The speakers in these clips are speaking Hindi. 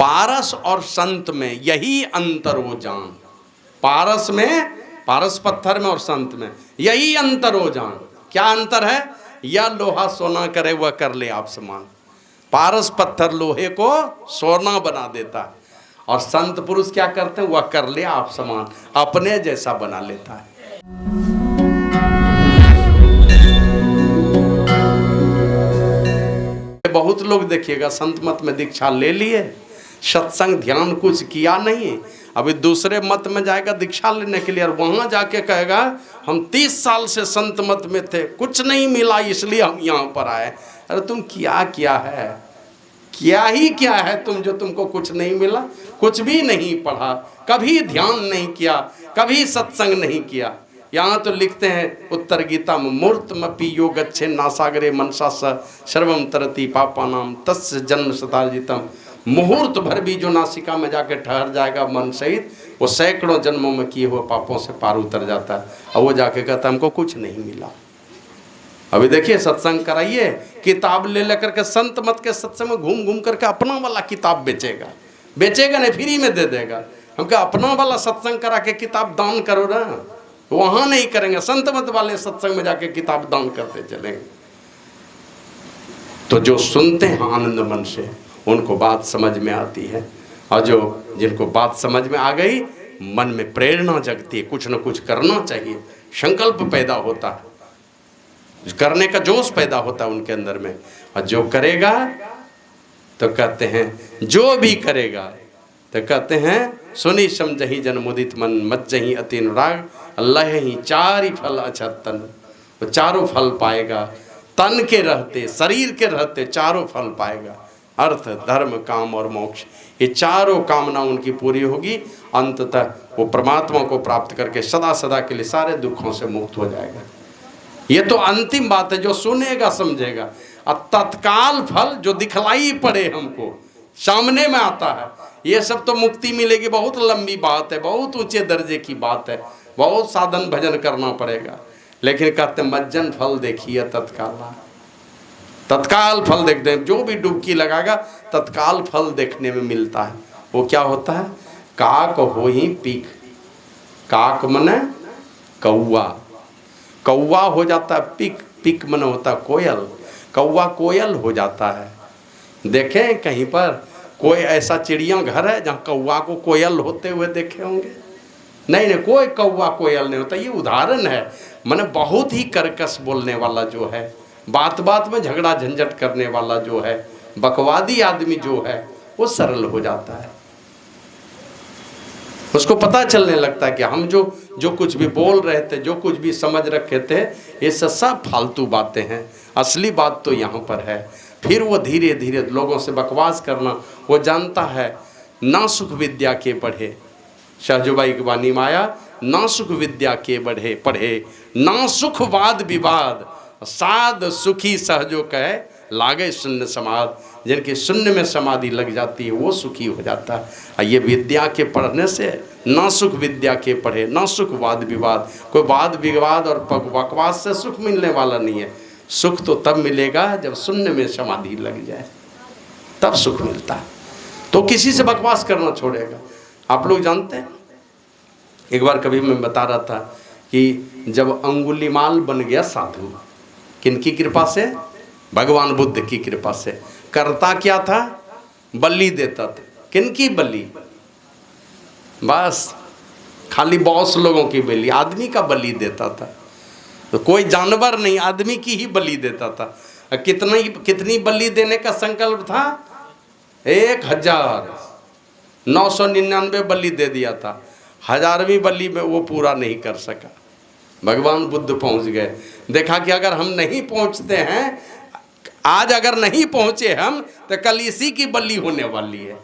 पारस और संत में यही अंतर वो जान। पारस में, पारस पत्थर में और संत में यही अंतर हो जान। क्या अंतर है? या लोहा सोना करे वह कर ले आप समान। पारस पत्थर लोहे को सोना बना देता है और संत पुरुष क्या करते हैं? वह कर ले आप समान, अपने जैसा बना लेता है। बहुत लोग देखिएगा संत मत में दीक्षा ले लिए, सत्संग ध्यान कुछ किया नहीं, अभी दूसरे मत में जाएगा दीक्षा लेने के लिए और वहां जाके कहेगा हम 30 साल से संत मत में थे, कुछ नहीं मिला इसलिए हम यहाँ पर आए। अरे तुम क्या किया है? क्या ही क्या है तुम जो तुमको कुछ नहीं मिला? कुछ भी नहीं पढ़ा, कभी ध्यान नहीं किया, कभी सत्संग नहीं किया। यहाँ तो लिखते हैं उत्तर गीता में, मूर्तमपि यो गच्छे नासागरे मनसा सर्वम तरति पापानाम तस्य जन्म शतार्जितम। मुहूर्त भर भी जो नासिका में जाके ठहर जाएगा मन सहित, वो सैकड़ों जन्मों में किए हुए पापों से पार उतर जाता है। और वो जाके कहता हमको कुछ नहीं मिला। अभी देखिए सत्संग कराइए, किताब ले लेकर के संत मत के सत्संग में घूम घूम करके अपना वाला किताब बेचेगा, बेचेगा नहीं फ्री में दे देगा। हम क्या अपना वाला सत्संग करा के किताब दान करो ना, वहां नहीं करेंगे, संत मत वाले सत्संग में जाके किताब दान करते चलेंगे। तो जो सुनते हैं आनंद मन से उनको बात समझ में आती है, और जो जिनको बात समझ में आ गई मन में प्रेरणा जगती है, कुछ न कुछ करना चाहिए, संकल्प पैदा होता है, करने का जोश पैदा होता है उनके अंदर में। और जो करेगा तो कहते हैं, जो भी करेगा तो कहते हैं सुनी समझही जन मुदित मन मज्जही अति अनुराग अल्लाह ही चारि फल अछत तन। वो चारों फल पाएगा, तन के रहते शरीर के रहते चारों फल पाएगा, अर्थ धर्म काम और मोक्ष, ये चारों कामना उनकी पूरी होगी। अंततः वो परमात्मा को प्राप्त करके सदा सदा के लिए सारे दुखों से मुक्त हो जाएगा। ये तो अंतिम बात है, जो सुनेगा समझेगा। अब तत्काल फल जो दिखलाई पड़े हमको सामने में आता है, ये सब तो मुक्ति मिलेगी, बहुत लंबी बात है, बहुत ऊंचे दर्जे की बात है, बहुत साधन भजन करना पड़ेगा। लेकिन कहते मज्जन फल देखिए तत्काल, तत्काल फल देखते हैं। जो भी डुबकी लगाएगा तत्काल फल देखने में मिलता है। वो क्या होता है? काक हो ही पीक, काक मने कौआ, कौआ हो जाता है पिक, पिक मन होता है कोयल, कौआ कोयल हो जाता है। देखें कहीं पर कोई ऐसा चिड़िया घर है जहाँ कौआ को कोयल होते हुए देखे होंगे? नहीं नहीं, कोई कौआ कोयल नहीं होता। ये उदाहरण है, मैंने बहुत ही कर्कश बोलने वाला जो है, बात बात में झगड़ा झंझट करने वाला जो है, बकवादी आदमी जो है, वो सरल हो जाता है। उसको पता चलने लगता है कि हम जो कुछ भी बोल रहे थे, जो कुछ भी समझ रखे थे, ये सब फालतू बातें हैं, असली बात तो यहाँ पर है। फिर वो धीरे धीरे लोगों से बकवास करना वो जानता है। ना सुख विद्या के पढ़े, सहजोबाई की वाणी माया, ना सुख विद्या के बढ़े पढ़े, ना सुख वाद विवाद, साध सुखी सहजो कहे लागे शून्य समाधि। जिनके शून्य में समाधि लग जाती है वो सुखी हो जाता है। ये विद्या के पढ़ने से, ना सुख विद्या के पढ़े, ना सुख वाद विवाद, कोई वाद विवाद और बकवास से सुख मिलने वाला नहीं है। सुख तो तब मिलेगा जब शून्य में समाधि लग जाए, तब सुख मिलता है। तो किसी से बकवास करना छोड़ेगा। आप लोग जानते हैं, एक बार कभी मैं बता रहा था कि जब अंगुलीमाल बन गया साधु, किनकी कृपा से? भगवान बुद्ध की कृपा से। करता क्या था? बलि देता था। किनकी बलि? बस खाली बॉस लोगों की बलि, आदमी का बलि देता था। तो कोई जानवर नहीं, आदमी की ही बलि देता था। कितनी बलि देने का संकल्प था? 1999 बलि दे दिया था। 1000वीं बलि में वो पूरा नहीं कर सका। भगवान बुद्ध पहुंच गए। देखा कि अगर हम नहीं पहुंचते हैं, आज अगर नहीं पहुंचे हम, तो कल इसी की बलि होने वाली है।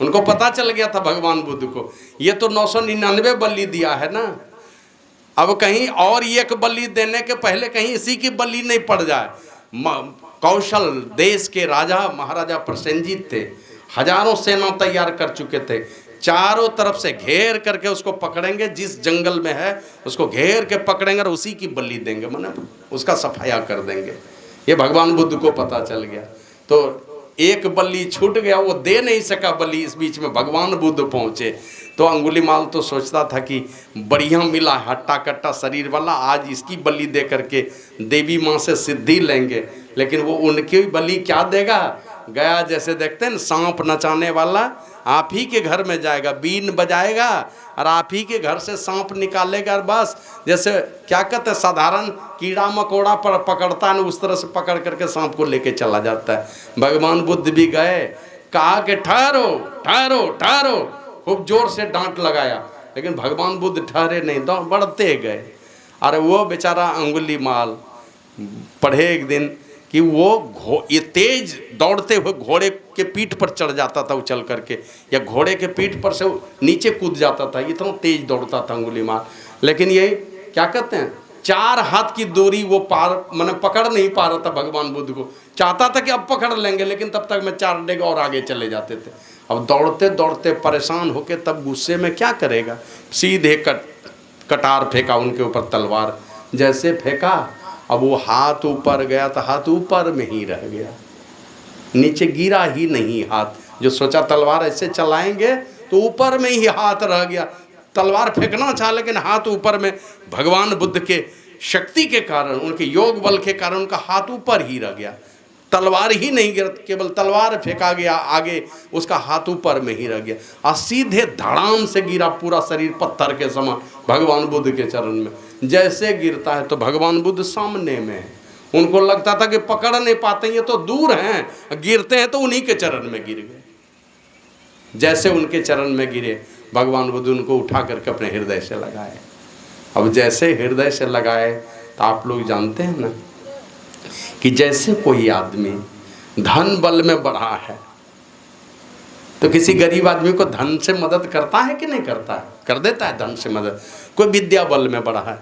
उनको पता चल गया था भगवान बुद्ध को, ये तो 999 बलि दिया है ना, अब कहीं और एक बलि देने के पहले कहीं इसी की बलि नहीं पड़ जाए। कौशल देश के राजा महाराजा प्रसेनजीत थे, हजारों सेना तैयार कर चुके थे, चारों तरफ से घेर करके उसको पकड़ेंगे, जिस जंगल में है उसको घेर के पकड़ेंगे और उसी की बलि देंगे, माने उसका सफाया कर देंगे। ये भगवान बुद्ध को पता चल गया। तो एक बल्ली छूट गया, वो दे नहीं सका बलि। इस बीच में भगवान बुद्ध पहुँचे। तो अंगुलीमाल तो सोचता था कि बढ़िया मिला हट्टा कट्टा शरीर वाला, आज इसकी बलि दे करके देवी माँ से सिद्धि लेंगे। लेकिन वो उनकी बलि क्या देगा? गया जैसे देखते हैं ना सांप नचाने वाला, आप ही के घर में जाएगा, बीन बजाएगा और आप ही के घर से सांप निकालेगा। और बस जैसे क्या कहते हैं, साधारण कीड़ा मकोड़ा पर पकड़ता है, उस तरह से पकड़ करके सांप को लेके चला जाता है। भगवान बुद्ध भी गए, कहा कि ठहरो ठहरो ठहरो, खूब जोर से डांट लगाया, लेकिन भगवान बुद्ध ठहरे नहीं, तो बढ़ते गए। अरे वो बेचारा अंगुलीमाल पढ़े एक दिन कि वो ये तेज दौड़ते हुए घोड़े के पीठ पर चढ़ जाता था उछल करके, या घोड़े के पीठ पर से नीचे कूद जाता था, इतना तेज दौड़ता था अंगुलीमाल। लेकिन ये क्या कहते हैं, 4 हाथ की दूरी वो पार मैंने पकड़ नहीं पा रहा था भगवान बुद्ध को। चाहता था कि अब पकड़ लेंगे, लेकिन तब तक मैं 4 डेग और आगे चले जाते थे। अब दौड़ते दौड़ते परेशान होके तब गुस्से में क्या करेगा, सीधे कटार फेंका उनके ऊपर, तलवार जैसे फेंका, अब वो हाथ ऊपर गया तो हाथ ऊपर में ही रह गया, नीचे गिरा ही नहीं हाथ। जो सोचा तलवार ऐसे चलाएंगे तो ऊपर में ही हाथ रह गया। तलवार फेंकना चाहा, लेकिन हाथ ऊपर में, भगवान बुद्ध के शक्ति के कारण, उनके योग बल के कारण उनका हाथ ऊपर ही रह गया। तलवार ही नहीं गिरा, केवल तलवार फेंका गया आगे, उसका हाथ ऊपर में ही रह गया और सीधे धड़ाम से गिरा, पूरा शरीर पत्थर के समान भगवान बुद्ध के चरण में। जैसे गिरता है तो भगवान बुद्ध सामने में है। उनको लगता था कि पकड़ नहीं पाते, ये तो दूर हैं, गिरते हैं तो उन्हीं के चरण में गिर गए। जैसे उनके चरण में गिरे, भगवान बुद्ध उनको उठा करके अपने हृदय से लगाए। अब जैसे हृदय से लगाए तो आप लोग जानते हैं ना कि जैसे कोई आदमी धन बल में बढ़ा है तो किसी गरीब आदमी को धन से मदद करता है कि नहीं करता है? कर देता है धन से मदद। कोई विद्या बल में बढ़ा है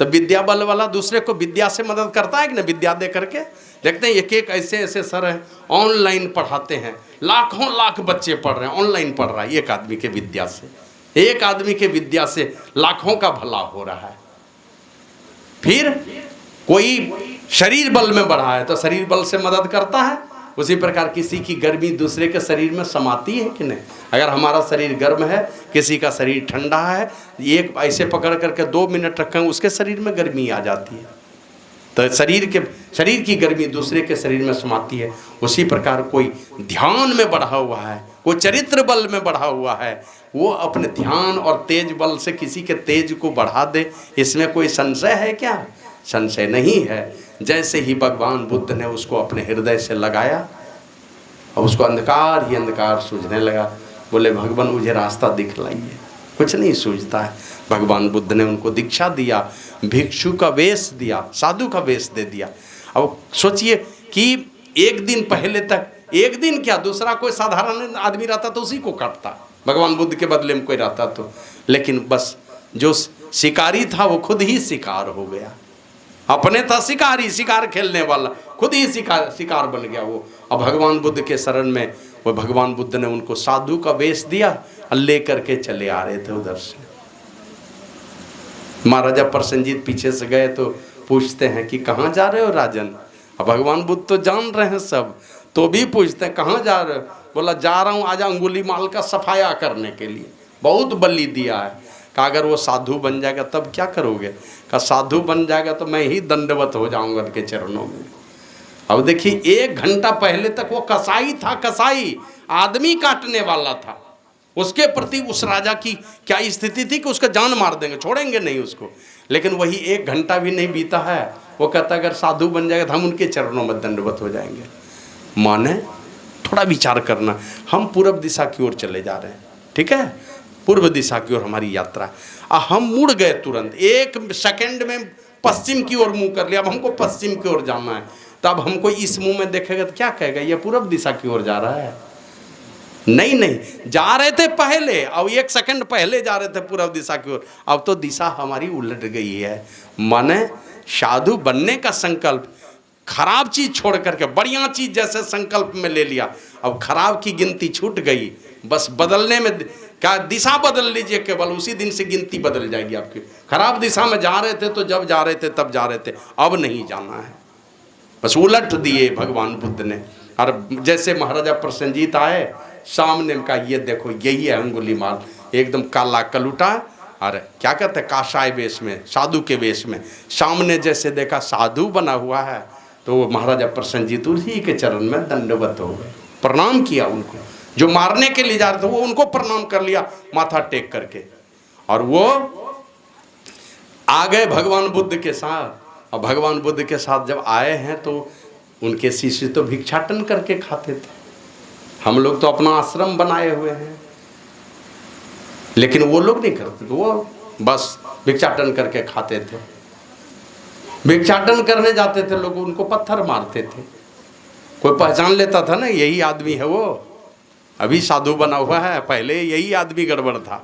तो विद्या बल वाला दूसरे को विद्या से मदद करता है कि नहीं, विद्या दे करके। देखते हैं एक एक ऐसे ऐसे सर हैं, ऑनलाइन पढ़ाते हैं, लाखों लाख बच्चे पढ़ रहे हैं, ऑनलाइन पढ़ रहा है एक आदमी के विद्या से। एक आदमी के विद्या से लाखों का भला हो रहा है। फिर कोई शरीर बल में बढ़ा है तो शरीर बल से मदद करता है। उसी प्रकार किसी की गर्मी दूसरे के शरीर में समाती है कि नहीं। अगर हमारा शरीर गर्म है, किसी का शरीर ठंडा है, एक ऐसे पकड़ करके 2 मिनट रखें, उसके शरीर में गर्मी आ जाती है। तो शरीर की गर्मी दूसरे के शरीर में समाती है। उसी प्रकार कोई ध्यान में बढ़ा हुआ है, कोई चरित्र बल में बढ़ा हुआ है, वो अपने ध्यान और तेज बल से किसी के तेज को बढ़ा दे, इसमें कोई संशय है क्या? संशय नहीं है। जैसे ही भगवान बुद्ध ने उसको अपने हृदय से लगाया, और उसको अंधकार ही अंधकार सूझने लगा। बोले भगवान मुझे रास्ता दिखलाइए। कुछ नहीं सूझता है। भगवान बुद्ध ने उनको दीक्षा दिया, भिक्षु का वेश दिया, साधु का वेश दे दिया। अब सोचिए कि एक दिन पहले तक, एक दिन क्या, दूसरा कोई साधारण आदमी रहता तो उसी को काटता, भगवान बुद्ध के बदले में कोई रहता तो। लेकिन बस जो शिकारी था वो खुद ही शिकार हो गया। अपने था शिकारी, शिकार खेलने वाला, खुद ही शिकार बन गया वो। अब भगवान बुद्ध के शरण में वो भगवान बुद्ध ने उनको साधु का वेश दिया और ले करके चले आ रहे थे उधर से। महाराजा प्रसन्नजीत पीछे से गए तो पूछते हैं कि कहाँ जा रहे हो राजन। अब भगवान बुद्ध तो जान रहे हैं सब, तो भी पूछते हैं कहाँ जा रहे हो। बोला जा रहा हूँ आज अंगुलीमाल का सफाया करने के लिए, बहुत बलि दिया है। कहा अगर वो साधु बन जाएगा तब क्या करोगे? कहा साधु बन जाएगा तो मैं ही दंडवत हो जाऊंगा उनके चरणों में। अब देखिए 1 घंटा पहले तक वो कसाई था, कसाई आदमी काटने वाला था। उसके प्रति उस राजा की क्या स्थिति थी कि उसका जान मार देंगे, छोड़ेंगे नहीं उसको। लेकिन वही 1 घंटा भी नहीं बीता है, वो कहता अगर साधु बन जाएगा तो हम उनके चरणों में दंडवत हो जाएंगे। माने थोड़ा विचार करना। हम पूर्व दिशा की ओर चले जा रहे हैं, ठीक है, पूर्व दिशा की ओर हमारी यात्रा। हम मुड़ गए तुरंत, 1 सेकंड में पश्चिम की ओर मुंह कर लिया। अब हमको पश्चिम की ओर जाना है, तब हमको इस मुंह में देखेगा तो क्या कहेगा, ये पूर्व दिशा की ओर जा रहा है। नहीं, जा रहे थे पहले, अब 1 सेकंड पहले जा रहे थे पूर्व दिशा की ओर, अब तो दिशा हमारी उलट गई है। माने साधु बनने का संकल्प, खराब चीज छोड़ करके बढ़िया चीज जैसे संकल्प में ले लिया, अब खराब की गिनती छूट गई। बस बदलने में क्या, दिशा बदल लीजिए, केवल उसी दिन से गिनती बदल जाएगी आपकी। खराब दिशा में जा रहे थे तो जब जा रहे थे तब जा रहे थे, अब नहीं जाना है। बस उलट दिए भगवान बुद्ध ने। और जैसे महाराजा प्रसेनजीत आए, सामने में कहा ये देखो यही है अंगुलीमाल, एकदम काला कलूटा और क्या कहते हैं काशाय वेश में, साधु के वेश में। सामने जैसे देखा साधु बना हुआ है तो वो महाराजा प्रसेनजीत उसी के चरण में दंडवत हो गए, प्रणाम किया उनको। जो मारने के लिए जा रहे थे वो उनको प्रणाम कर लिया माथा टेक करके, और वो आ गए भगवान बुद्ध के साथ। और भगवान बुद्ध के साथ जब आए हैं तो उनके शिष्य तो भिक्षाटन करके खाते थे, हम लोग तो अपना आश्रम बनाए हुए हैं, लेकिन वो लोग नहीं करते, वो बस भिक्षाटन करके खाते थे। भिक्षाटन करने जाते थे लोग उनको पत्थर मारते थे, कोई पहचान लेता था ना यही आदमी है वो, अभी साधु बना हुआ है, पहले यही आदमी गड़बड़ था,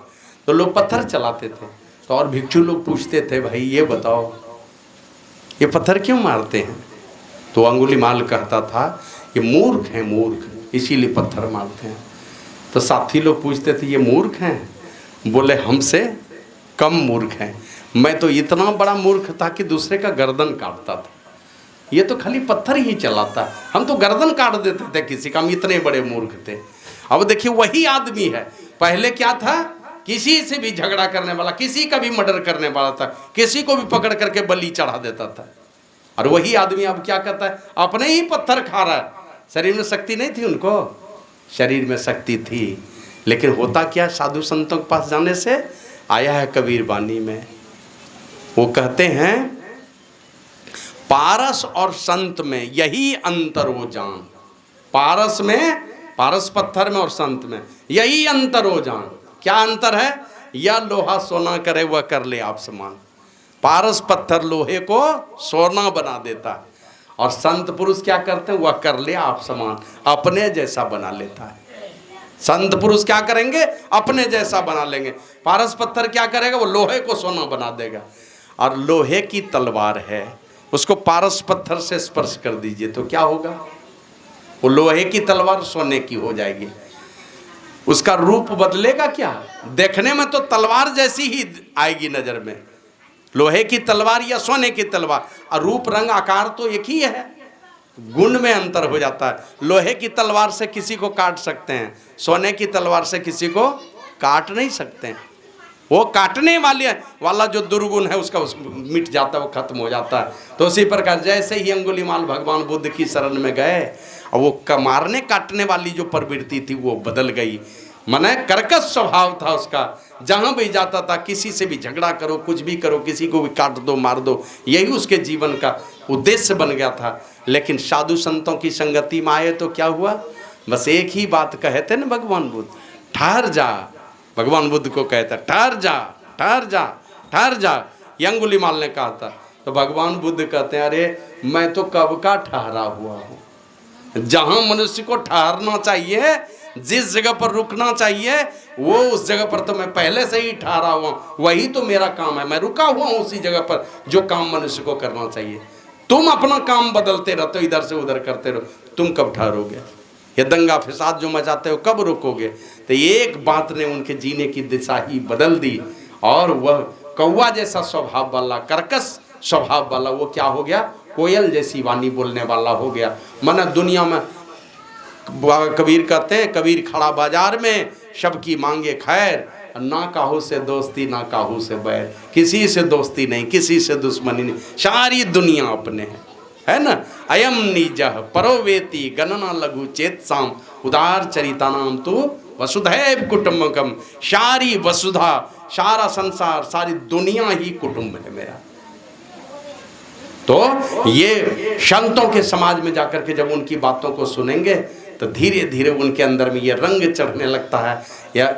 तो लोग पत्थर चलाते थे। तो और भिक्षु लोग पूछते थे भाई ये बताओ ये पत्थर क्यों मारते हैं? तो अंगुलीमाल कहता था ये मूर्ख हैं, मूर्ख, इसीलिए पत्थर मारते हैं। तो साथी लोग पूछते थे ये मूर्ख हैं? बोले हमसे कम मूर्ख हैं, मैं तो इतना बड़ा मूर्ख था कि दूसरे का गर्दन काटता था, ये तो खाली पत्थर ही चलाता, हम तो गर्दन काट देते थे किसी का, हम इतने बड़े मूर्ख थे। अब देखिए वही आदमी है, पहले क्या था, किसी से भी झगड़ा करने वाला, किसी का भी मर्डर करने वाला था, किसी को भी पकड़ करके बलि चढ़ा देता था, और वही आदमी अब क्या कहता है, अपने ही पत्थर खा रहा है। शरीर में शक्ति नहीं थी उनको, शरीर में शक्ति थी, लेकिन होता क्या, साधु संतों के पास जाने से आया है कबीर वाणी में, वो कहते हैं पारस और संत में यही अंतर वो जान। पारस में, पारस पत्थर में और संत में यही अंतर हो जान। क्या अंतर है? या लोहा सोना करे वह कर ले आप समान। पारस पत्थर लोहे को सोना बना देता है, और संत पुरुष क्या करते हैं, वह कर ले आप समान, अपने जैसा बना लेता है। संत पुरुष क्या करेंगे, अपने जैसा बना लेंगे। पारस पत्थर क्या करेगा, वो लोहे को सोना बना देगा। और लोहे की तलवार है, उसको पारस पत्थर से स्पर्श कर दीजिए तो क्या होगा, वो लोहे की तलवार सोने की हो जाएगी। उसका रूप बदलेगा क्या, देखने में तो तलवार जैसी ही आएगी नजर में, लोहे की तलवार या सोने की तलवार, और रूप रंग आकार तो एक ही है, गुण में अंतर हो जाता है। लोहे की तलवार से किसी को काट सकते हैं, सोने की तलवार से किसी को काट नहीं सकते हैं। वो काटने वाला जो दुर्गुण है उसका मिट जाता है, वो खत्म हो जाता है। तो उसी प्रकार जैसे ही अंगुलीमाल भगवान बुद्ध की शरण में गए, और वो मारने काटने वाली जो प्रवृत्ति थी वो बदल गई, माने कर्कश स्वभाव था उसका, जहाँ भी जाता था किसी से भी झगड़ा करो, कुछ भी करो, किसी को भी काट दो, मार दो, यही उसके जीवन का उद्देश्य बन गया था। लेकिन साधु संतों की संगति में आए तो क्या हुआ, बस एक ही बात कहते ना भगवान बुद्ध, ठहर जा। भगवान बुद्ध को कहता ठहर जा, ठहर जा, ठहर जा। ये अंगुलीमाल ने कहा था, तो भगवान बुद्ध कहते हैं अरे मैं तो कब का ठहरा हुआ हूँ। जहाँ मनुष्य को ठहरना चाहिए, जिस जगह पर रुकना चाहिए, वो उस जगह पर तो मैं पहले से ही ठहरा हुआ, वही तो मेरा काम है, मैं रुका हुआ हूँ उसी जगह पर जो काम मनुष्य को करना चाहिए। तुम अपना काम बदलते रहते हो, इधर से उधर करते रहो, तुम कब ठहरोगे? ये दंगा फिसाद जो मचाते हो कब रुकोगे? तो एक बात ने उनके जीने की दिशा ही बदल दी, और वह कौवा जैसा स्वभाव वाला, कर्कश स्वभाव वाला, वो क्या हो गया, कोयल जैसी वाणी बोलने वाला हो गया। माना दुनिया में कबीर कहते हैं, कबीर खड़ा बाजार में सबकी मांगे खैर, ना काहू से दोस्ती ना काहू से बैर, किसी से दोस्ती नहीं, किसी से दुश्मनी नहीं, सारी दुनिया अपने है ना। अयम निजः परोवेति गणना लघु चेत साम, उदार चरिता नाम तो वसुधैव कुटुंबकम। सारी वसुधा, सारा संसार, सारी दुनिया ही कुटुंब है मेरा। तो ये संतों के समाज में जाकर के जब उनकी बातों को सुनेंगे तो धीरे धीरे उनके अंदर में ये रंग चढ़ने लगता है। या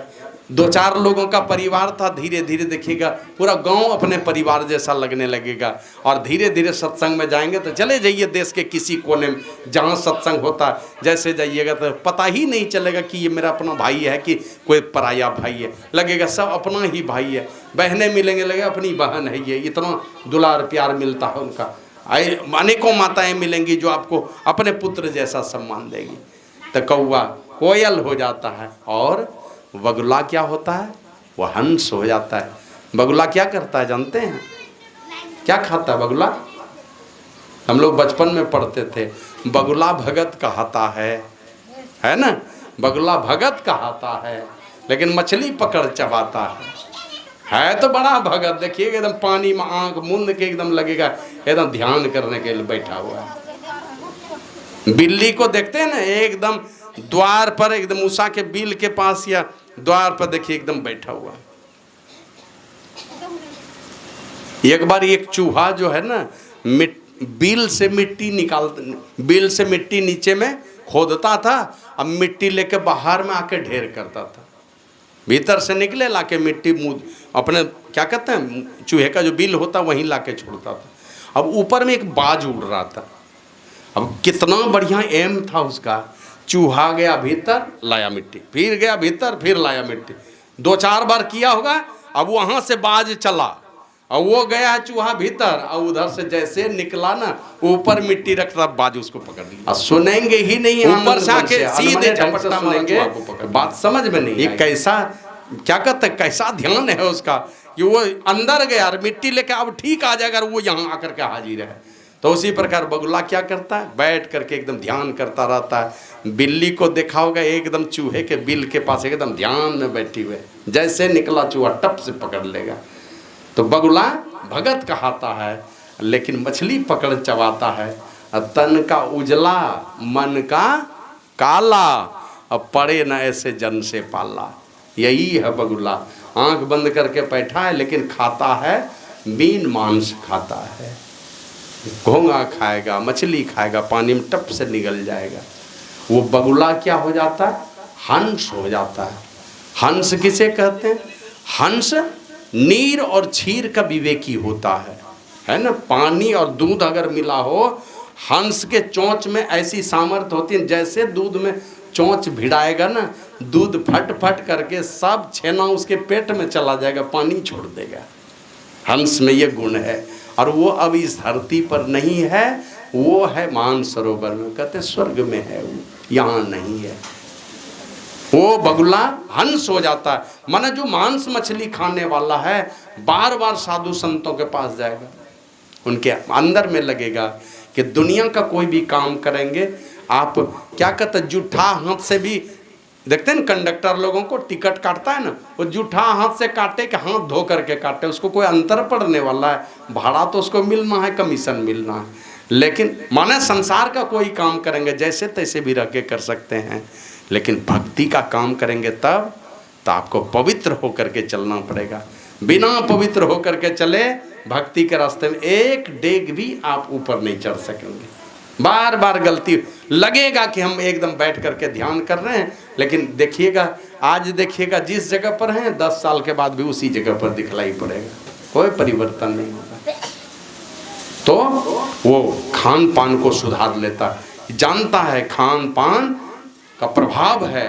दो चार लोगों का परिवार था, धीरे धीरे देखिएगा पूरा गांव अपने परिवार जैसा लगने लगेगा। और धीरे धीरे सत्संग में जाएंगे तो चले जाइए देश के किसी कोने में जहाँ सत्संग होता है, जैसे जाइएगा तो पता ही नहीं चलेगा कि ये मेरा अपना भाई है कि कोई पराया भाई है, लगेगा सब अपना ही भाई है। बहनें मिलेंगे लगे अपनी बहन है ये, इतना दुलार प्यार मिलता है उनका। अनेकों माताएं मिलेंगी जो आपको अपने पुत्र जैसा सम्मान देगी। तो कौवा कोयल हो जाता है, और बगुला क्या होता है, वह हंस हो जाता है। बगुला क्या करता है जानते हैं, क्या खाता है बगुला? हम लोग बचपन में पढ़ते थे, बगुला भगत कहाता है ना, बगुला भगत कहाता है, लेकिन मछली पकड़ चबाता है तो बड़ा भगत। देखिएगा एकदम पानी में आंख मूंद के एकदम लगेगा एकदम ध्यान करने के लिए बैठा हुआ है। बिल्ली को देखते हैं ना, एकदम द्वार पर, एकदम उषा के बिल के पास या द्वार पर देखिए एकदम बैठा हुआ। एक बार एक चूहा जो है ना, बिल से मिट्टी नीचे में खोदता था, अब मिट्टी लेके बाहर में आके ढेर करता था। भीतर से निकले लाके मिट्टी मुंह अपने क्या कहते हैं चूहे का जो बिल होता वहीं लाके छोड़ता था। अब ऊपर में एक बाज उड़ रहा था, अब कितना बढ़िया एम था उसका। चूहा गया भीतर लाया मिट्टी, फिर गया भीतर फिर लाया मिट्टी, 2-4 बार किया होगा। अब वहां से बाज चला और वो गया है चूहा भीतर, और उधर से जैसे निकला ना ऊपर मिट्टी रखता, बाज उसको पकड़ लिया। सुनेंगे ही नहीं, ऊपर से आके सीधे झपट्टा मारेंगे, बात समझ में नहीं। ये कैसा क्या कहते हैं, कैसा ध्यान है उसका कि वो अंदर गया और मिट्टी लेके अब ठीक आ जाएगा, वो यहाँ आकर के हाजिर है। तो उसी प्रकार बगुला क्या करता है, बैठ करके एकदम ध्यान करता रहता है। बिल्ली को देखा होगा एकदम चूहे के बिल के पास एकदम ध्यान में बैठी हुए, जैसे निकला चूहा टप से पकड़ लेगा। तो बगुला भगत कहाता है, लेकिन मछली पकड़ चबाता है। तन का उजला मन का काला, अब पड़े न ऐसे जन से पाला। यही है बगुला, आंख बंद करके बैठा है लेकिन खाता है मीन मांस खाता है, घोंगा खाएगा, मछली खाएगा, पानी में टप से निगल जाएगा। वो बगुला क्या हो जाता है, हंस हो जाता है। हंस किसे कहते हैं, हंस नीर और क्षीर का विवेकी होता है ना। पानी और दूध अगर मिला हो, हंस के चोंच में ऐसी सामर्थ्य होती है, जैसे दूध में चोंच भिड़ाएगा ना, दूध फट फट करके सब छेना उसके पेट में चला जाएगा, पानी छोड़ देगा। हंस में ये गुण है, और वो अब इस धरती पर नहीं है, वो है मानसरोवर में, कहते स्वर्ग में है, वो यहाँ नहीं है। वो बगुला हंस हो जाता है। माने जो मांस मछली खाने वाला है बार बार साधु संतों के पास जाएगा, उनके अंदर में लगेगा कि दुनिया का कोई भी काम करेंगे आप, क्या कहते हैं, जूठा हाथ से भी देखते हैं ना, कंडक्टर लोगों को टिकट काटता है ना, वो जूठा हाथ से काटे कि हाथ धो करके काटे, उसको कोई अंतर पड़ने वाला है, भाड़ा तो उसको मिलना है, कमीशन मिलना है। लेकिन माने संसार का कोई काम करेंगे जैसे तैसे भी रह के कर सकते हैं, लेकिन भक्ति का काम करेंगे तब तो आपको पवित्र होकर के चलना पड़ेगा। बिना पवित्र होकर के चले भक्ति के रास्ते में एक डेग भी आप ऊपर नहीं चढ़ सकेंगे। बार बार गलती लगेगा कि हम एकदम बैठ करके ध्यान कर रहे हैं, लेकिन देखिएगा आज देखिएगा जिस जगह पर हैं 10 साल के बाद भी उसी जगह पर दिखलाई पड़ेगा, कोई परिवर्तन नहीं होगा। तो वो खान पान को सुधार लेता है, जानता है खान पान का प्रभाव है,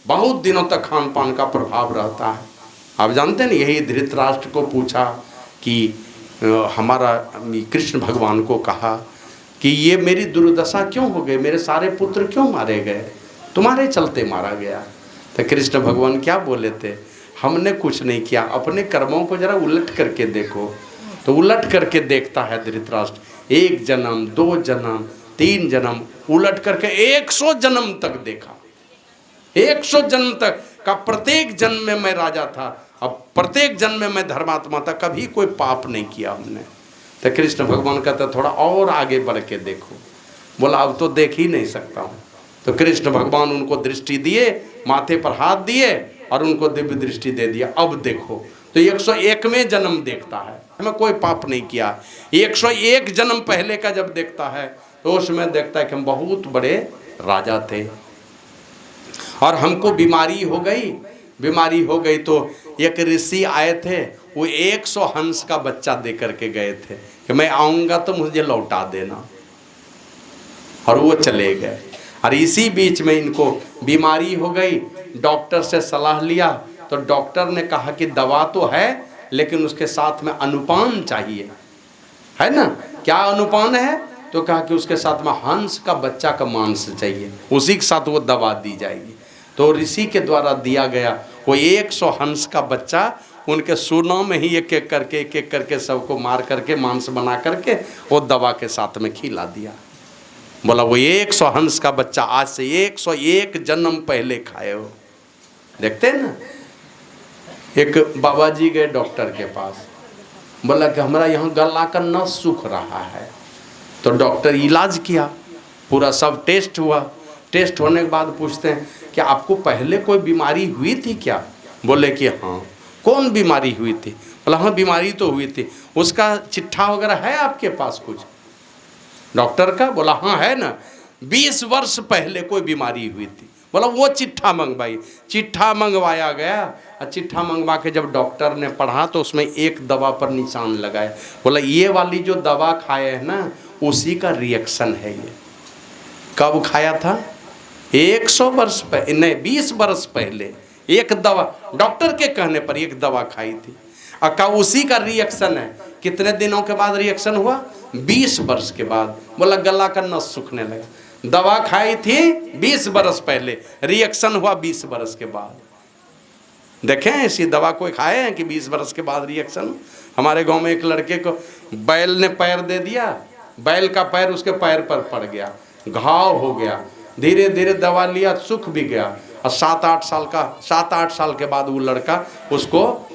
बहुत दिनों तक खान पान का प्रभाव रहता है। आप जानते हैं ना, यही धृतराष्ट्र को पूछा कि हमारा कृष्ण भगवान को कहा कि ये मेरी दुर्दशा क्यों हो गई, मेरे सारे पुत्र क्यों मारे गए, तुम्हारे चलते मारा गया। तो कृष्ण भगवान क्या बोले थे, हमने कुछ नहीं किया, अपने कर्मों को जरा उलट करके देखो। तो उलट करके देखता है धृतराष्ट्र, 1 जन्म 2 जन्म 3 जन्म उलट करके 100 जन्म तक देखा। 100 जन्म तक का प्रत्येक जन्म में मैं राजा था, अब प्रत्येक जन्म में मैं धर्मात्मा था, कभी कोई पाप नहीं किया हमने। तो कृष्ण भगवान कहता थोड़ा और आगे बढ़ के देखो। बोला अब तो देख ही नहीं सकता हूँ। तो कृष्ण भगवान उनको दृष्टि दिए, माथे पर हाथ दिए और उनको दिव्य दृष्टि दे दिया, अब देखो। तो 101वें जन्म देखता है, हमें कोई पाप नहीं किया। 101 जन्म पहले का जब देखता है तो उसमें देखता है कि हम बहुत बड़े राजा थे और हमको बीमारी हो गई। बीमारी हो गई तो एक ऋषि आए थे, वो 100 हंस का बच्चा दे करके गए थे कि मैं आऊँगा तो मुझे लौटा देना, और वो चले गए। और इसी बीच में इनको बीमारी हो गई, डॉक्टर से सलाह लिया तो डॉक्टर ने कहा कि दवा तो है लेकिन उसके साथ में अनुपान चाहिए, है ना। क्या अनुपान है, तो कहा कि उसके साथ में हंस का बच्चा का मांस चाहिए, उसी के साथ वो दवा दी जाएगी। तो ऋषि के द्वारा दिया गया वो 100 हंस का बच्चा उनके सूनों में ही एक एक करके सबको मार करके मांस बना करके वो दवा के साथ में खिला दिया। बोला वो 100 हंस का बच्चा आज से 101 जन्म पहले खाए हो। देखते हैं ना, एक बाबा जी गए डॉक्टर के पास, बोला कि हमारा यहाँ गला का नस सूख रहा है। तो डॉक्टर इलाज किया, पूरा सब टेस्ट हुआ। टेस्ट होने के बाद पूछते हैं कि आपको पहले कोई बीमारी हुई थी क्या? बोले कि हाँ। कौन बीमारी हुई थी? बोला हाँ बीमारी तो हुई थी। उसका चिट्ठा वगैरह है आपके पास कुछ? डॉक्टर का? बोला हाँ है ना, 20 वर्ष पहले कोई बीमारी हुई थी। बोला वो चिट्ठा मंगवाई। चिट्ठा मंगवाया गया और चिट्ठा मंगवा के जब डॉक्टर ने पढ़ा तो उसमें एक दवा पर निशान लगाया। बोला ये वाली जो दवा खाए है ना उसी का रिएक्शन है ये। कब खाया था? 100 वर्ष पहले, नहीं 20 वर्ष पहले एक दवा, डॉक्टर के कहने पर एक दवा खाई थी और का उसी का रिएक्शन है। कितने दिनों के बाद रिएक्शन हुआ? 20 वर्ष के बाद। बोला गला का नस सूखने लगा। दवा खाई थी 20 वर्ष पहले, रिएक्शन हुआ 20 वर्ष के बाद। देखें ऐसी दवा कोई खाए हैं कि 20 वर्ष के बाद रिएक्शन? हमारे गांव में एक लड़के को बैल ने पैर दे दिया, बैल का पैर उसके पैर पर पड़ गया, घाव हो गया। धीरे धीरे दवा लिया, सूख भी गया और 7-8 साल के बाद वो लड़का, उसको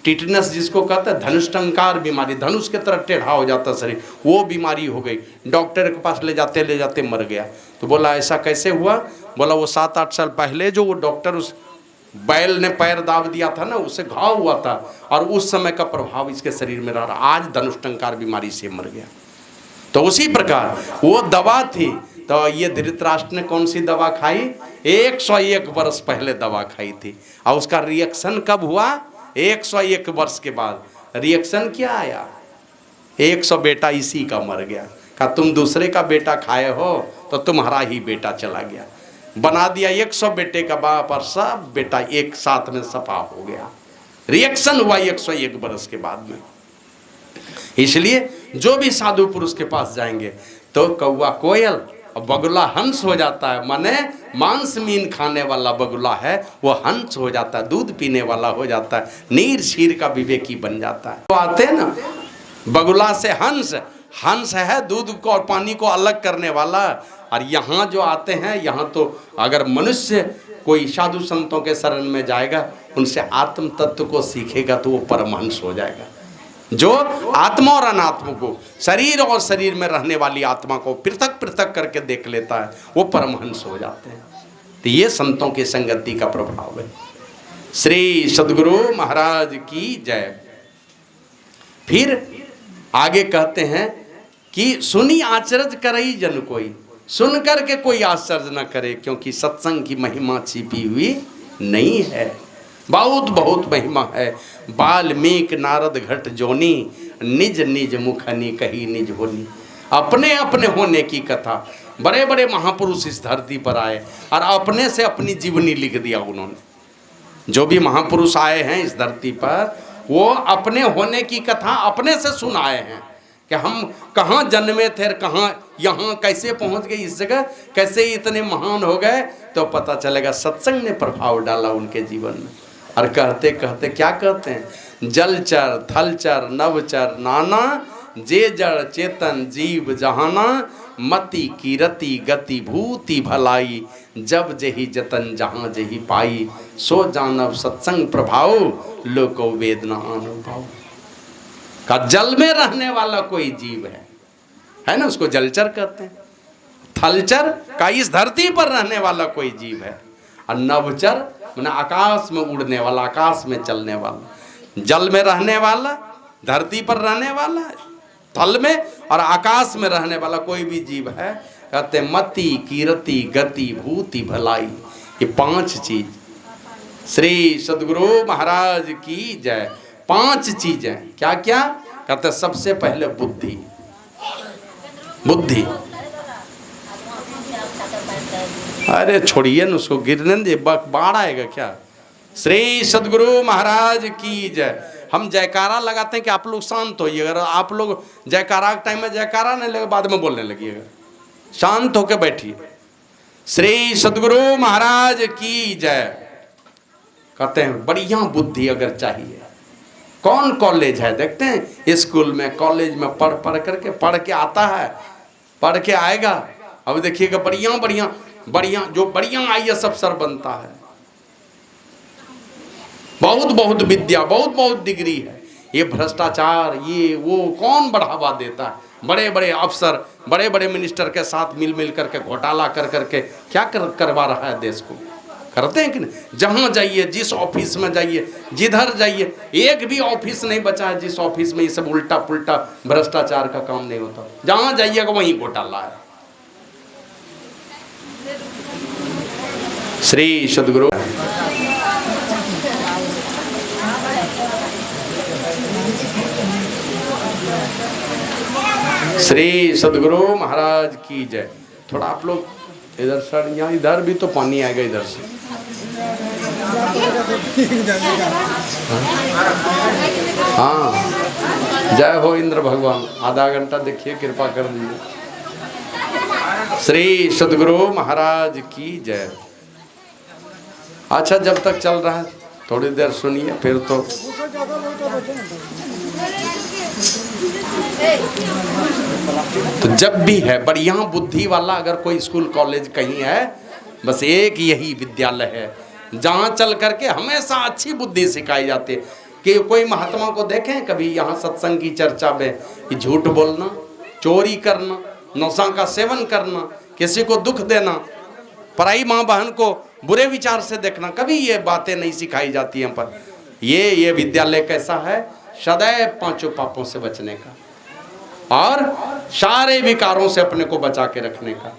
टिटनस जिसको कहते हैं धनुष्टंकार बीमारी, धनुष के तरह टेढ़ा हो जाता शरीर, वो बीमारी हो गई। डॉक्टर के पास ले जाते मर गया। तो बोला ऐसा कैसे हुआ? बोला वो 7-8 साल पहले जो वो डॉक्टर उस बैल ने पैर दाब दिया था ना, उससे घाव हुआ था और उस समय का प्रभाव इसके शरीर में रहा, आज धनुष्टंकार बीमारी से मर गया। तो उसी प्रकार वो दवा थी। तो ये धृतराष्ट्र ने कौन सी दवा खाई? 101 वर्ष पहले दवा खाई थी और उसका रिएक्शन कब हुआ? 101 वर्ष के बाद। रिएक्शन क्या आया? 100 बेटा इसी का मर गया। कहा तुम दूसरे का बेटा खाए हो तो तुम्हारा ही बेटा चला गया। बना दिया 100 बेटे का बाप और सब बेटा एक साथ में सफा हो गया। रिएक्शन हुआ 101 वर्ष के बाद में। इसलिए जो भी साधु पुरुष के पास जाएंगे तो कौवा कोयल और बगुला हंस हो जाता है। माने मांस मीन खाने वाला बगुला है वो हंस हो जाता है, दूध पीने वाला हो जाता है, नीर शीर का विवेकी बन जाता है। तो आते हैं ना बगुला से हंस, हंस है दूध को और पानी को अलग करने वाला। और यहाँ जो आते हैं, यहाँ तो अगर मनुष्य कोई साधु संतों के शरण में जाएगा, उनसे आत्म तत्व को सीखेगा तो वो परमहंस हो जाएगा। जो आत्मा और अनात्मा को, शरीर और शरीर में रहने वाली आत्मा को पृथक पृथक करके देख लेता है, वो परमहंस हो जाते हैं। तो ये संतों की संगति का प्रभाव है। श्री सद्गुरु महाराज की जय। फिर आगे कहते हैं कि सुनी आचरज करई जन कोई, सुन करके कोई आश्चर्य न करे, क्योंकि सत्संग की महिमा छिपी हुई नहीं है। बहुत बहुत महिमा है। वाल्मीकि नारद घट जोनी, निज निज मुखनी कही निज होनी। अपने अपने होने की कथा, बड़े बड़े महापुरुष इस धरती पर आए और अपने से अपनी जीवनी लिख दिया उन्होंने। जो भी महापुरुष आए हैं इस धरती पर वो अपने होने की कथा अपने से सुनाए हैं कि हम कहाँ जन्मे थे, कहाँ यहाँ कैसे पहुँच गए इस जगह, कैसे इतने महान हो गए। तो पता चलेगा सत्संग ने प्रभाव डाला उनके जीवन में। और कहते कहते क्या कहते हैं? जलचर थलचर नवचर नाना, जे जड़ चेतन जीव जहाना, मति कीरति गति भूति भलाई, जब जही जतन जहाँ जही पाई, सो जानव सत्संग प्रभाव, लोको वेदना अनुभव। का जल में रहने वाला कोई जीव है ना, उसको जलचर कहते हैं। थलचर का इस धरती पर रहने वाला कोई जीव है। और नवचर माने आकाश में उड़ने वाला, आकाश में चलने वाला। जल में रहने वाला, धरती पर रहने वाला, थल में और आकाश में रहने वाला कोई भी जीव है। कहते मति कीरति गति भूति भलाई, ये 5 चीज। श्री सद्गुरु महाराज की जय। 5 चीजें क्या क्या? कहते सबसे पहले बुद्धि। बुद्धि, अरे छोड़िए न उसको, गिरने दे, बाढ़ आएगा क्या। श्री सद्गुरु महाराज की जय। हम जयकारा लगाते हैं कि आप लोग शांत होइए। अगर आप लोग जयकारा के टाइम में जयकारा नहीं लगे, बाद में बोलने लगिएगा। शांत होकर बैठिए। श्री सद्गुरु महाराज की जय। कहते हैं बढ़िया बुद्धि अगर चाहिए कौन कॉलेज है देखते हैं, स्कूल में कॉलेज में पढ़ के आता है, पढ़ के आएगा। अब देखिएगा बढ़िया जो बढ़िया IAS अफसर बनता है, बहुत विद्या, बहुत डिग्री है। ये भ्रष्टाचार ये वो कौन बढ़ावा देता है? बड़े अफसर बड़े मिनिस्टर के साथ मिल करके घोटाला करके क्या करवा रहा है देश को? करते हैं कि नहीं? जहां जाइए, जिस ऑफिस में जाइए, जिधर जाइए, एक भी ऑफिस नहीं बचा है जिस ऑफिस में ये सब उल्टा पुल्टा भ्रष्टाचार का काम नहीं होता। जहां जाइएगा वहीं घोटाला है। श्री सद्गुरु श्री सद्गुरु महाराज की जय। थोड़ा आप लोग इधर सर, यहाँ इधर भी तो पानी आएगा इधर से। हाँ, जय हो इंद्र भगवान। आधा घंटा देखिए, कृपा कर दीजिए। श्री सद्गुरु महाराज की जय। अच्छा, जब तक चल रहा है थोड़ी देर सुनिए, फिर तो जब भी है बढ़िया बुद्धि वाला अगर कोई स्कूल कॉलेज कहीं है, बस एक यही विद्यालय है जहाँ चल करके हमेशा अच्छी बुद्धि सिखाई जाती है। कि कोई महात्मा को देखें कभी यहाँ सत्संग की चर्चा में कि झूठ बोलना, चोरी करना, नशा का सेवन करना, किसी को दुख देना, पराई माँ बहन को बुरे विचार से देखना, कभी ये बातें नहीं सिखाई जाती हैं। पर ये विद्यालय कैसा है? सदैव पांचों पापों से बचने का और सारे विकारों से अपने को बचा के रखने का।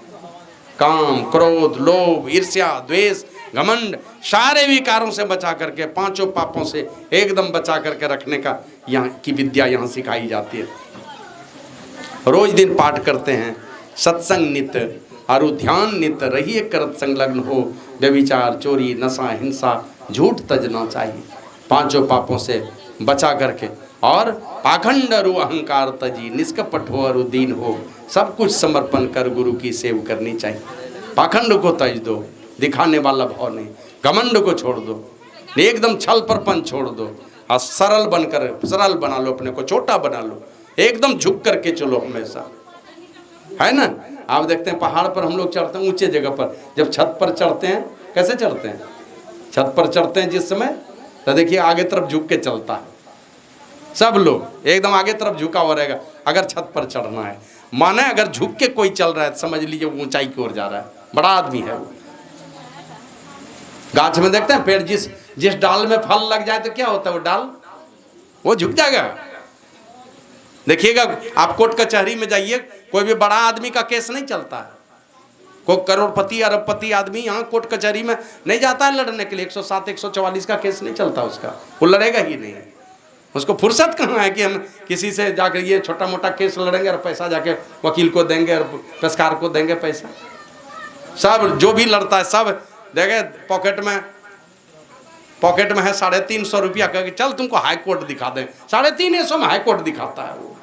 काम, क्रोध, लोभ, ईर्ष्या, द्वेष, घमंड, सारे विकारों से बचा करके, पांचों पापों से एकदम बचा करके रखने का यहाँ की विद्या यहाँ सिखाई जाती है। रोज दिन पाठ करते हैं, सत्संग नित्य और ध्यान नित्य रहिए करत संलग्न हो। व्यभिचार, चोरी, नशा, हिंसा, झूठ तजना चाहिए। पांचों पापों से बचा करके और पाखंड अरु अहंकार तजी, निष्कपट हो अरु दीन हो, सब कुछ समर्पण कर गुरु की सेव करनी चाहिए। पाखंड को तज दो, दिखाने वाला भाव नहीं। घमंड को छोड़ दो, एकदम छल परपन छोड़ दो और सरल बना लो, अपने को छोटा बना लो, एकदम झुक करके चलो हमेशा, है ना। आप देखते हैं पहाड़ पर हम लोग चढ़ते हैं, ऊंचे जगह पर, जब छत पर चढ़ते हैं, कैसे चढ़ते हैं? छत पर चढ़ते हैं जिस समय, तो देखिए आगे तरफ झुक के चलता है, सब लोग एकदम आगे तरफ झुका हुआ रहेगा। अगर छत पर चढ़ना है, माने अगर झुक के कोई चल रहा है तो समझ लीजिए ऊंचाई की ओर जा रहा है, बड़ा आदमी है वो। गाछ में देखते हैं पेड़, जिस डाल में फल लग जाए तो क्या होता है? वो डाल वो झुक जाएगा। देखिएगा आप कोर्ट कचहरी में जाइए, कोई भी बड़ा आदमी का केस नहीं चलता है। कोई करोड़पति अरबपति आदमी यहाँ कोर्ट कचहरी में नहीं जाता है लड़ने के लिए। 107 144 का केस नहीं चलता उसका, वो लड़ेगा ही नहीं। उसको फुर्सत कहाँ है कि हम किसी से जाकर ये छोटा मोटा केस लड़ेंगे और पैसा जाके वकील को देंगे और पेशकार को देंगे पैसा। सब जो भी लड़ता है सब देखे पॉकेट में है 350 रुपया, कह चल तुमको हाई कोर्ट दिखा दें, 350 में हाई कोर्ट दिखाता है वो।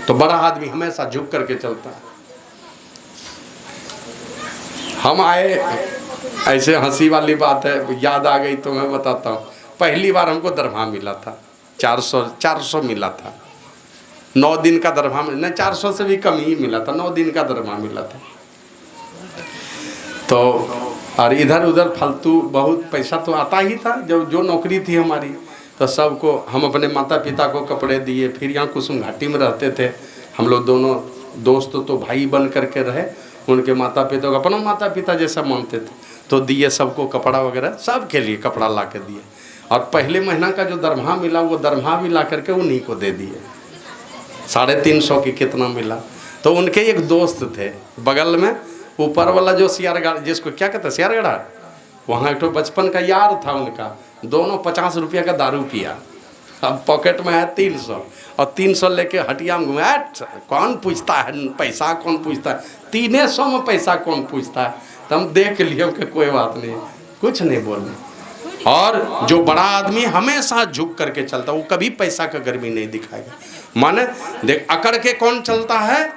तो बड़ा आदमी हमेशा झुक करके चलता है। हम आए, ऐसे हंसी वाली बात है, याद आ गई तो मैं बताता हूँ। पहली बार हमको दरमाहा मिला था, 400 मिला था। 9 दिन का दरमाहा, नहीं 400 से भी कम ही मिला था, 9 दिन का दरमाहा मिला था। तो और इधर उधर फालतू बहुत पैसा तो आता ही था। जो नौकरी थी हमारी, तो सबको हम अपने माता पिता को कपड़े दिए। फिर यहाँ कुसुम घाटी में रहते थे हम लोग, दोनों दोस्त तो भाई बन करके रहे। उनके माता पिता को अपना माता पिता जैसा मानते थे, तो दिए सबको कपड़ा वगैरह, सब के लिए कपड़ा ला के दिए। और पहले महीना का जो दरमाहा मिला वो दरमाहा भी ला करके उन्हीं को दे दिए। 350 की कितना मिला। तो उनके एक दोस्त थे बगल में, ऊपर वाला जो सियारगढ़, जिसको क्या कहते हैं सियारगढ़ा, वहाँ एक तो बचपन का यार था उनका। दोनों 50 रुपया का दारू पिया। अब पॉकेट में है 300 और 300 लेके हटिया में घूमे। कौन पूछता है पैसा, कौन पूछता है 300 में पैसा कौन पूछता है। तो हम देख लिए कि कोई बात नहीं, कुछ नहीं बोलने। और जो बड़ा आदमी हमेशा झुक करके चलता, वो कभी पैसा का गर्मी नहीं दिखाएगा। माने देख अकड़ के कौन चलता है,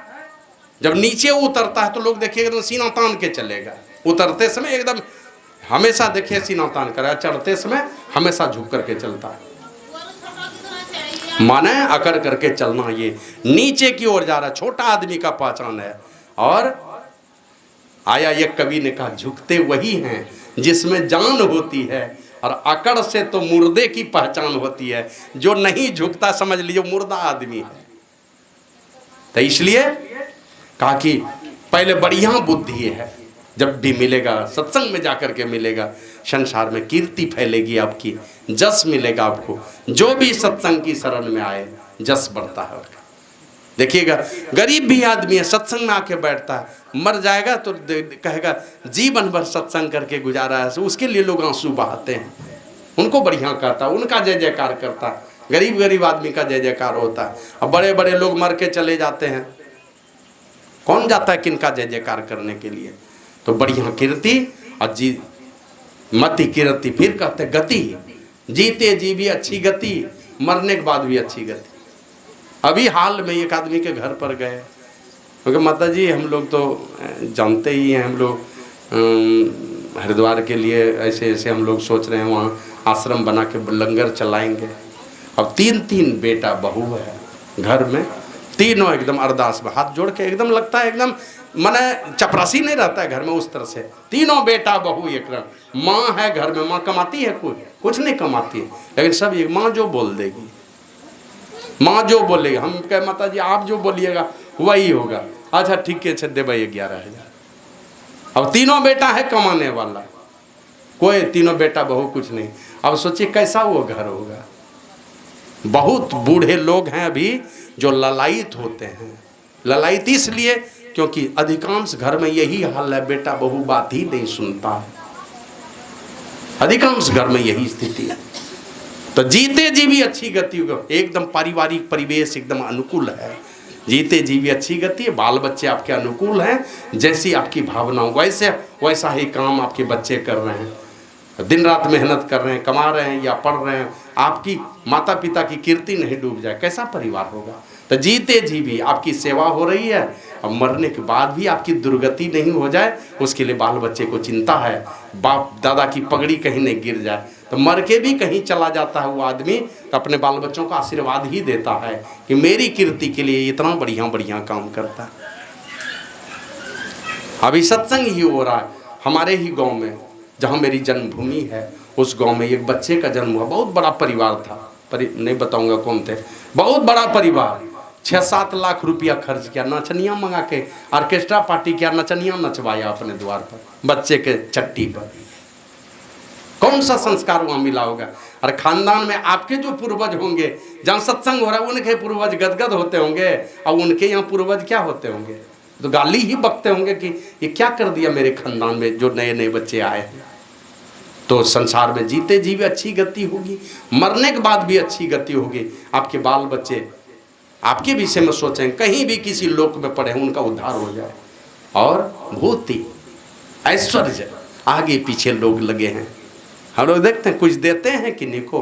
जब नीचे उतरता है तो लोग देखिएगा तो सीना तान के चलेगा। उतरते समय एकदम हमेशा देखिए सीना तान कर, चढ़ते समय हमेशा झुक करके चलता है, माने अकड़ करके चलना। ये नीचे की ओर जा रहा, छोटा आदमी का पहचान है। और आया एक कवि ने कहा, झुकते वही हैं जिसमें जान होती है, और अकड़ से तो मुर्दे की पहचान होती है। जो नहीं झुकता समझ लीजिए मुर्दा आदमी है। तो इसलिए कहा कि पहले बढ़िया बुद्धि है, जब भी मिलेगा सत्संग में जाकर के मिलेगा, संसार में कीर्ति फैलेगी आपकी, जस मिलेगा आपको। जो भी सत्संग की शरण में आए जस बढ़ता है उसका। देखिएगा गरीब भी आदमी है, सत्संग में आके बैठता है, मर जाएगा तो कहेगा जीवन भर सत्संग करके गुजारा है, उसके लिए लोग आंसू बहाते हैं, उनको बढ़िया कहता, उनका जय जयकार करता। गरीब गरीब आदमी का जय जयकार होता है। अब बड़े बड़े लोग मर के चले जाते हैं, कौन जाता है किनका जय जयकार करने के लिए। तो बढ़िया कीर्ति और जी मति कीर्ति, फिर कहते गति, जीते जी भी अच्छी गति, मरने के बाद भी अच्छी गति। अभी हाल में एक आदमी के घर पर गए, क्योंकि माता जी हम लोग तो जानते ही हैं, हम लोग हरिद्वार के लिए ऐसे ऐसे हम लोग सोच रहे हैं वहाँ आश्रम बना के लंगर चलाएंगे। अब 3 बेटा बहू है घर में, तीनों एकदम अरदास में हाथ जोड़ के, एकदम लगता है एकदम माने चपरासी नहीं रहता है घर में उस तरह से। तीनों बेटा बहू एकदम, माँ है घर में, माँ कमाती है कुछ नहीं कमाती है, लेकिन सब एक माँ जो बोल देगी, माँ जो बोलेगी। हम कहे माता जी आप जो बोलिएगा वही होगा। अच्छा ठीक है, दे भाई 11,000। अब तीनों बेटा है कमाने वाला, कोई तीनों बेटा बहू कुछ नहीं। अब सोचिए कैसा वो घर होगा। बहुत बूढ़े लोग हैं अभी जो ललायित होते हैं। ललायित इसलिए क्योंकि अधिकांश घर में यही हाल है, बेटा बहू बात ही नहीं सुनता है, अधिकांश घर में यही स्थिति है। तो जीते जी भी अच्छी गति, एकदम पारिवारिक परिवेश एकदम अनुकूल है, जीते जी भी अच्छी गति है, बाल बच्चे आपके अनुकूल हैं, जैसी आपकी भावना वैसा ही काम आपके बच्चे कर रहे हैं, दिन रात मेहनत कर रहे हैं, कमा रहे हैं या पढ़ रहे हैं, आपकी माता पिता की कीर्ति नहीं डूब जाए, कैसा परिवार होगा। तो जीते जी भी आपकी सेवा हो रही है, अब मरने के बाद भी आपकी दुर्गति नहीं हो जाए, उसके लिए बाल बच्चे को चिंता है, बाप दादा की पगड़ी कहीं नहीं गिर जाए। तो मर के भी कहीं चला जाता है वो आदमी, तो अपने बाल बच्चों का आशीर्वाद ही देता है कि मेरी कीर्ति के लिए इतना बढ़िया बढ़िया काम करता है। अभी सत्संग ही हो रहा है हमारे ही गांव में, जहां मेरी जन्मभूमि है, उस गांव में एक बच्चे का जन्म हुआ। बहुत बड़ा परिवार था, नहीं बताऊंगा कौन थे, बहुत बड़ा परिवार, 6-7 लाख रुपया खर्च किया, नचनिया मंगा के ऑर्केस्ट्रा पार्टी किया, नचनिया नचवाया अपने द्वार पर बच्चे के चट्टी पर। कौन सा संस्कार वहां मिला होगा। और खानदान में आपके जो पूर्वज होंगे, जहाँ सत्संग हो रहा है उनके पूर्वज गदगद होते होंगे, और उनके यहाँ पूर्वज क्या होते होंगे, तो गाली ही बकते होंगे कि ये क्या कर दिया मेरे खानदान में जो नए नए बच्चे आए हैं। तो संसार में जीते जी भी अच्छी गति होगी, मरने के बाद भी अच्छी गति होगी। आपके बाल बच्चे आपके विषय में सोचें, कहीं भी किसी लोक में पड़े उनका उद्धार हो जाए। और भूति ऐश्वर्य आगे पीछे लोग लगे हैं, हम लोग देखते हैं कुछ देते हैं कि नहीं को।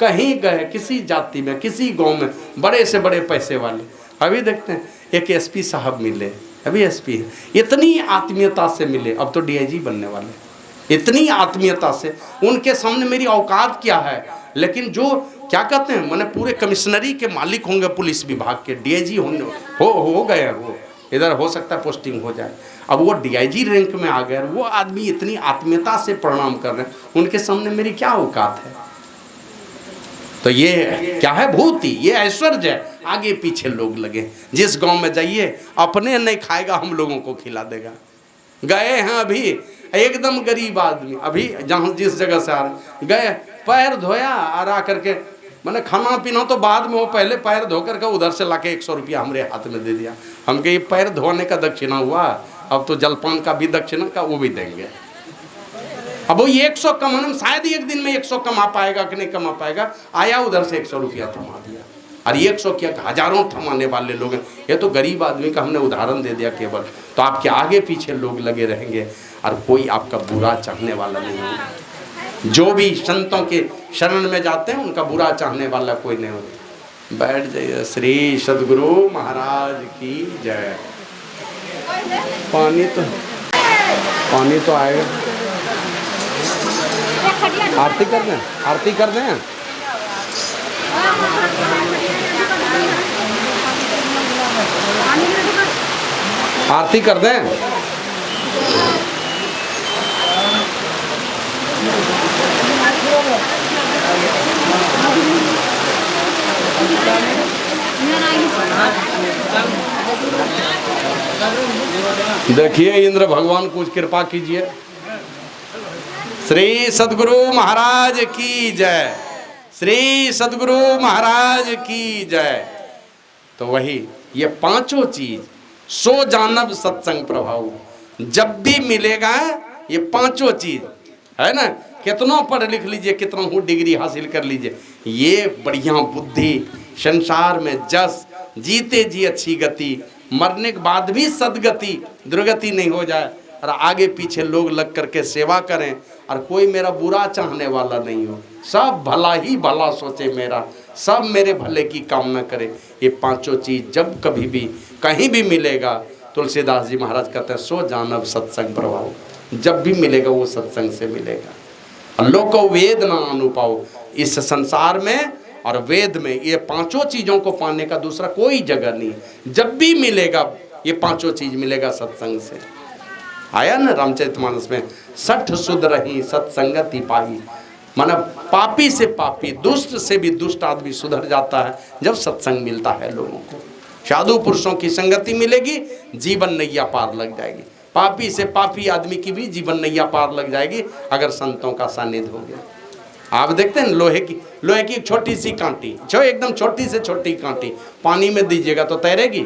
कहीं गए किसी जाति में, किसी गांव में, बड़े से बड़े पैसे वाले, अभी देखते हैं एक एसपी साहब मिले, अभी एसपी है, इतनी आत्मीयता से मिले, अब तो डीआईजी बनने वाले, इतनी आत्मीयता से। उनके सामने मेरी औकात क्या है, लेकिन जो क्या कहते हैं मैंने पूरे कमिश्नरी के मालिक होंगे पुलिस विभाग के, डीआईजी हो गए, वो इधर हो सकता है पोस्टिंग हो जाए, अब वो डीआईजी रैंक में आ गए, वो आदमी इतनी आत्मीयता से प्रणाम कर रहे हैं, उनके सामने मेरी क्या औकात है। तो ये क्या है, भूति, ये ऐश्वर्य है। आगे पीछे लोग लगे, जिस गांव में जाइए अपने नहीं खाएगा हम लोगों को खिला देगा। गए हैं अभी एकदम गरीब आदमी, अभी जहाँ जिस जगह से आ रहे गए, पैर धोया और आकर के मैंने खाना पीना तो बाद में, वो पहले पैर धो करके उधर से लाके 100 रुपया हमारे हाथ में दे दिया। हम कहे पैर धोने का दक्षिणा हुआ, अब तो जलपान का भी दक्षिणा का वो भी देंगे। अब वो 100 कमाने में शायद एक दिन में 100 कमा पाएगा कि नहीं कमा पाएगा, आया उधर से 100 रुपया थमा दिया, और 100 क्या हजारों थमाने वाले लोग हैं। ये तो गरीब आदमी का हमने उदाहरण दे दिया केवल। तो आपके आगे पीछे लोग लगे रहेंगे और कोई आपका बुरा चाहने वाला नहीं होगा। जो भी संतों के शरण में जाते हैं उनका बुरा चाहने वाला कोई नहीं होता। बैठ जाइए। श्री सद्गुरु महाराज की जय। पानी तो आएगा। आरती कर दें, आरती कर दें। आरती कर दें। देखिए इंद्र भगवान कुछ कृपा कीजिए। श्री सद्गुरु महाराज की जय, श्री सद्गुरु महाराज की जय। तो वही ये पांचों चीज सो जानब सत्संग प्रभाव, जब भी मिलेगा ये पांचों चीज है ना। कितना पढ़ लिख लीजिए, कितना हो डिग्री हासिल कर लीजिए, ये बढ़िया बुद्धि, संसार में जस, जीते जी अच्छी गति, मरने के बाद भी सदगति, दुर्गति नहीं हो जाए, और आगे पीछे लोग लग करके सेवा करें, और कोई मेरा बुरा चाहने वाला नहीं हो, सब भला ही भला सोचे मेरा, सब मेरे भले की कामना करे। ये पांचों चीज जब कभी भी कहीं भी मिलेगा, तुलसीदास जी महाराज कहते हैं सो जानब सत्संग प्रभाव, जब भी मिलेगा वो सत्संग से मिलेगा। लोको वेद ना अनुपाओ, इस संसार में और वेद में ये पांचों चीजों को पाने का दूसरा कोई जगह नहीं। जब भी मिलेगा ये पांचों चीज मिलेगा सत्संग से। आया ना रामचरितमानस में, 60 सुध रही सत्संगति पाई, माना पापी से पापी, दुष्ट से भी दुष्ट आदमी सुधर जाता है जब सत्संग मिलता है लोगों को। साधु पुरुषों की संगति मिलेगी, जीवन नैया पार लग जाएगी। पापी से पापी आदमी की भी जीवन नैया पार लग जाएगी अगर संतों का सानिध्य हो गया। आप देखते हैं लोहे की एक छोटी सी कांटी, जो एकदम छोटी से छोटी कांटी पानी में दीजिएगा तो तैरेगी।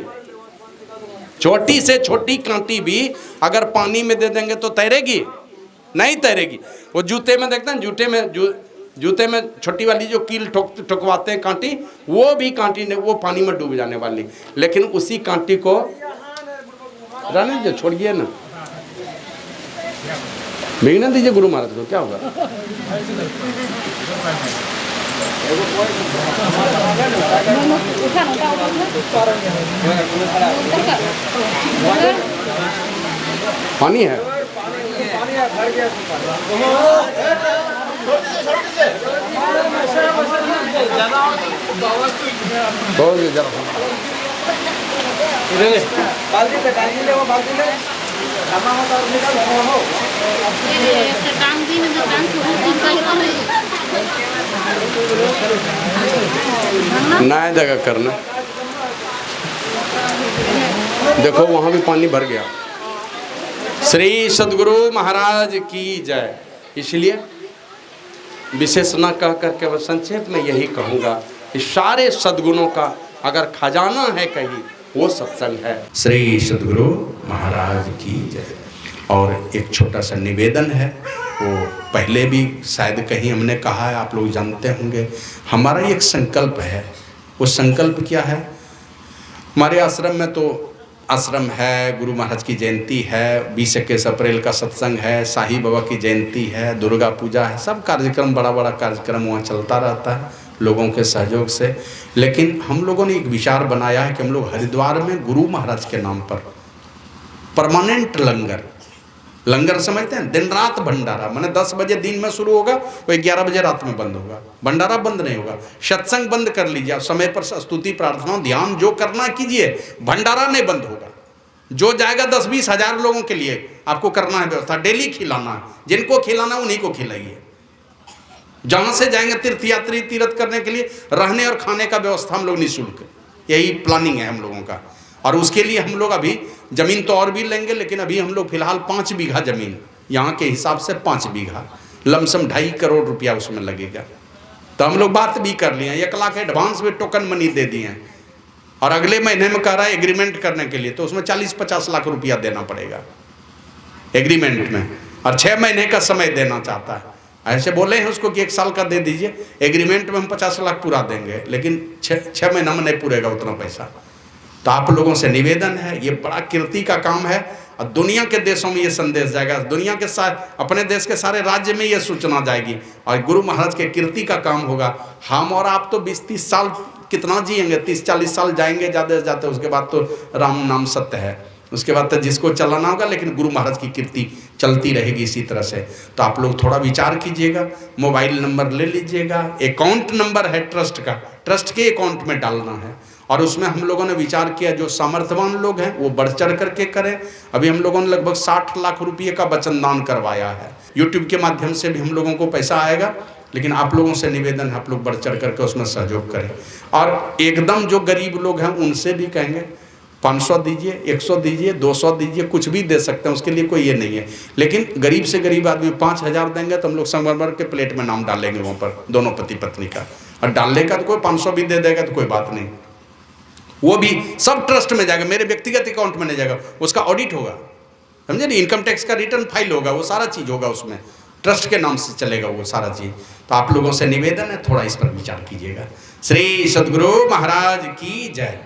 छोटी से छोटी कांटी भी अगर पानी में दे देंगे तो तैरेगी? नहीं तैरेगी। वो जूते में देखते हैं, जूते में छोटी वाली जो कील ठोकवाते हैं कांटी, वो भी कांटी ने वो पानी में डूब जाने वाली। लेकिन उसी कांटी को रहने दीजिए, छोड़िए ना, भीगने दीजिए गुरु महाराज को, क्या होगा। पानी है, नया जगह करना। देखो वहां भी पानी भर गया। श्री सद्गुरु महाराज की जय। इसलिए विशेष न कह करके मैं संक्षेप में यही कहूँगा कि सारे सद्गुणों का अगर खजाना है कहीं वो सत्संग है। श्री सद्गुरु महाराज की जय। और एक छोटा सा निवेदन है, वो पहले भी शायद कहीं हमने कहा है, आप लोग जानते होंगे। हमारा एक संकल्प है। वो संकल्प क्या है? हमारे आश्रम में तो आश्रम है, गुरु महाराज की जयंती है, 20-21 अप्रैल का सत्संग है, साई बाबा की जयंती है, दुर्गा पूजा है, सब कार्यक्रम, बड़ा बड़ा कार्यक्रम वहाँ चलता रहता है लोगों के सहयोग से। लेकिन हम लोगों ने एक विचार बनाया है कि हम लोग हरिद्वार में गुरु महाराज के नाम पर परमानेंट लंगर समझते हैं, दिन रात भंडारा, माने 10 बजे दिन में शुरू होगा, वो 11 बजे रात में बंद होगा। भंडारा बंद नहीं होगा। सत्संग बंद कर लीजिए, समय पर स्तुति प्रार्थना ध्यान जो करना कीजिए, भंडारा नहीं बंद होगा। जो जाएगा 10-20 हजार लोगों के लिए आपको करना है व्यवस्था, डेली खिलाना है, जिनको खिलाना उन्हीं को खिलाइए। जहाँ से जाएंगे तीर्थयात्री तीर्थ करने के लिए, रहने और खाने का व्यवस्था हम लोग निःशुल्क, यही प्लानिंग है हम लोगों का। और उसके लिए हम लोग अभी ज़मीन तो और भी लेंगे, लेकिन अभी हम लोग फिलहाल 5 बीघा ज़मीन, यहाँ के हिसाब से 5 बीघा, लमसम 2.5 करोड़ रुपया उसमें लगेगा। तो हम लोग बात भी कर लिए, 1 लाख एडवांस में टोकन मनी दे दिए हैं, और अगले महीने में कह रहा है एग्रीमेंट करने के लिए, तो उसमें 40-50 लाख रुपया देना पड़ेगा एग्रीमेंट में, और 6 महीने का समय देना चाहता है। ऐसे बोले हैं उसको कि 1 साल का दे दीजिए, एग्रीमेंट में हम 50 लाख पूरा देंगे, लेकिन 6 महीना में नहीं पूरेगा उतना पैसा। तो आप लोगों से निवेदन है, ये बड़ा कीर्ति का काम है, और दुनिया के देशों में ये संदेश जाएगा, दुनिया के अपने देश के सारे राज्य में ये सूचना जाएगी, और गुरु महाराज के कीर्ति का काम होगा। हम और आप तो 20-30 साल कितना जिएंगे, 30-40 साल जाएंगे ज़्यादा से ज़्यादा, उसके बाद तो राम नाम सत्य है। उसके बाद तो जिसको चलाना होगा, लेकिन गुरु महाराज की कीर्ति चलती रहेगी इसी तरह से। तो आप लोग थोड़ा विचार कीजिएगा, मोबाइल नंबर ले लीजिएगा, अकाउंट नंबर है ट्रस्ट का, ट्रस्ट के अकाउंट में डालना है। और उसमें हम लोगों ने विचार किया जो सामर्थ्यवान लोग हैं वो बढ़ चढ़ करके करें। अभी हम लोगों ने लगभग 60 लाख रुपये का वचन दान करवाया है। यूट्यूब के माध्यम से भी हम लोगों को पैसा आएगा, लेकिन आप लोगों से निवेदन है आप लोग बढ़ चढ़ करके उसमें सहयोग करें। और एकदम जो गरीब लोग हैं उनसे भी कहेंगे 500 दीजिए, 100 दीजिए, 200 दीजिए, कुछ भी दे सकते हैं, उसके लिए कोई ये नहीं है। लेकिन गरीब से गरीब आदमी 5000 देंगे तो हम लोग संगमरमर के प्लेट में नाम डालेंगे वहाँ पर दोनों पति पत्नी का। और डालने का तो कोई 500 भी दे देगा तो कोई बात नहीं, वो भी सब ट्रस्ट में जाएगा, मेरे व्यक्तिगत अकाउंट में नहीं जाएगा। उसका ऑडिट होगा, समझे नहीं, इनकम टैक्स का रिटर्न फाइल होगा, वो सारा चीज़ होगा उसमें, ट्रस्ट के नाम से चलेगा वो सारा चीज़। तो आप लोगों से निवेदन है थोड़ा इस पर विचार कीजिएगा। श्री सद्गुरु महाराज की जय।